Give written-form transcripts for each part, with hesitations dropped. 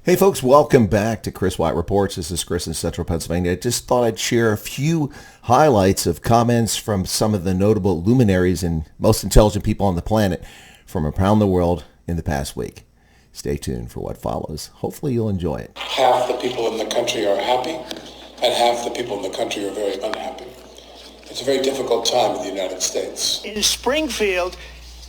Hey folks, welcome back to Chris Wyatt Reports. This is Chris in Central Pennsylvania. I just thought I'd share a few highlights of comments from some of the notable luminaries and most intelligent people on the planet from around the world in the past week. Stay tuned for what follows. Hopefully you'll enjoy it. Half the people in the country are happy, and half the people in the country are very unhappy. It's a very difficult time in the United States. In Springfield,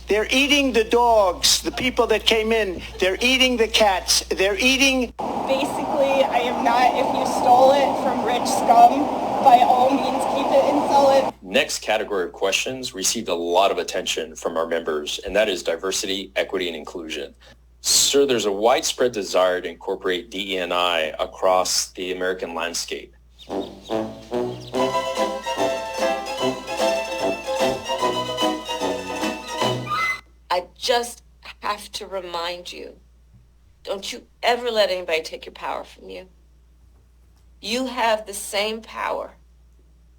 they're eating the dogs, the people that came in. They're eating the cats. They're eating... Basically, I am not, if you stole it from rich scum, by all means keep it and sell it. Next category of questions received a lot of attention from our members, and that is diversity, equity, and inclusion. Sir, there's a widespread desire to incorporate DE&I across the American landscape. I just have to remind you, don't you ever let anybody take your power from you. You have the same power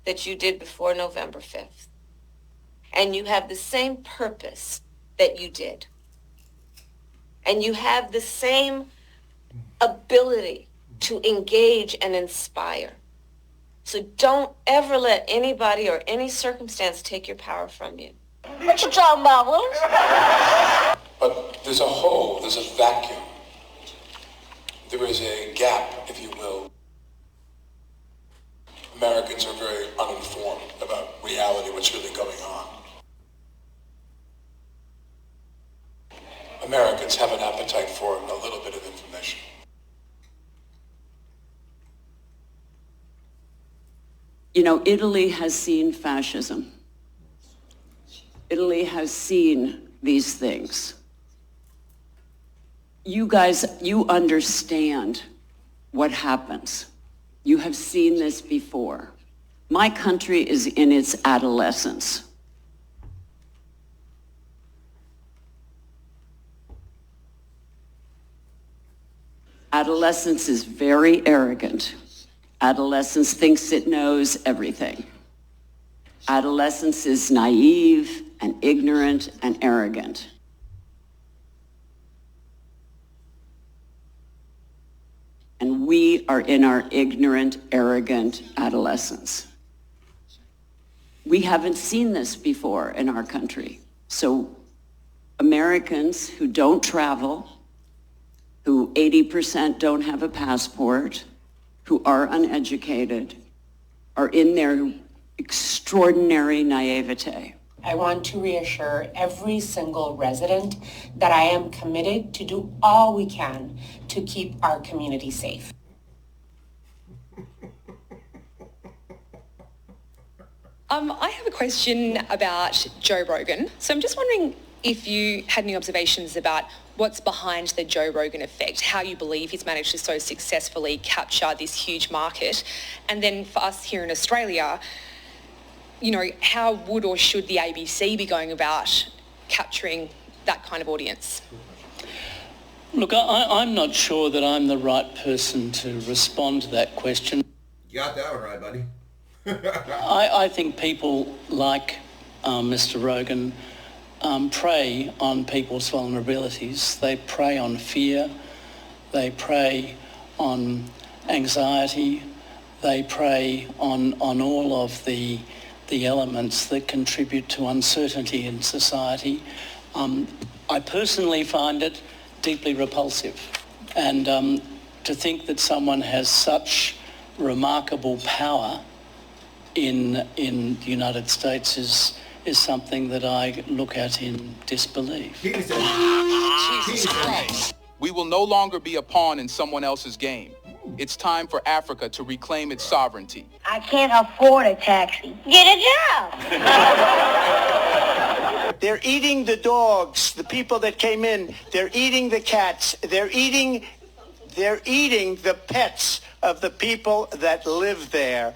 that you did before November 5th. And you have the same purpose that you did. And you have the same ability to engage and inspire. So don't ever let anybody or any circumstance take your power from you. What you talking about, Willis? But there's a hole, there's a vacuum. There is a gap, if you will. Americans are very uninformed about reality, what's really going on. Americans have an appetite for a little bit of information. You know, Italy has seen fascism. Italy has seen these things. You guys, you understand what happens. You have seen this before. My country is in its adolescence. Adolescence is very arrogant. Adolescence thinks it knows everything. Adolescence is naive and ignorant and arrogant. And we are in our ignorant, arrogant adolescence. We haven't seen this before in our country. So Americans who don't travel, who 80% don't have a passport, who are uneducated, are in their extraordinary naivete. I want to reassure every single resident that I am committed to do all we can to keep our community safe. I have a question about Joe Rogan. So I'm just wondering if you had any observations about what's behind the Joe Rogan effect, how you believe he's managed to so successfully capture this huge market. And then for us here in Australia, you know, how would or should the ABC be going about capturing that kind of audience? Look, I'm not sure that I'm the right person to respond to that question. You got that one right, buddy. I think people like Mr. Rogan prey on people's vulnerabilities. They prey on fear. They prey on anxiety. They prey on all of the elements that contribute to uncertainty in society. I personally find it deeply repulsive. And to think that someone has such remarkable power in the United States is something that I look at in disbelief. Jesus Christ. We will no longer be a pawn in someone else's game. It's time for Africa to reclaim its sovereignty. I can't afford a taxi. Get a job. They're eating the dogs, the people that came in. They're eating the cats. They're eating the pets of the people that live there.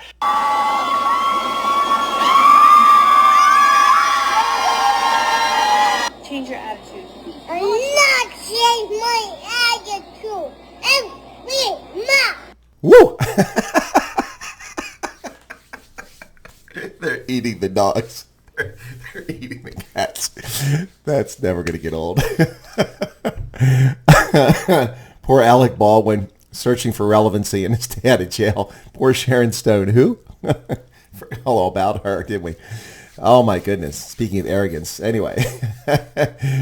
Change your attitude. I'm not change my attitude. Woo! They're eating the dogs. They're eating the cats. That's never going to get old. Poor Alec Baldwin searching for relevancy and stay out of jail. Poor Sharon Stone. Who? Forgot all about her, didn't we? Oh my goodness. Speaking of arrogance. Anyway,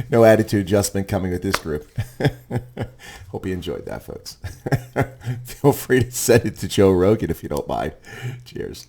no attitude adjustment coming with this group. Hope you enjoyed that, folks. Feel free to send it to Joe Rogan if you don't mind. Cheers.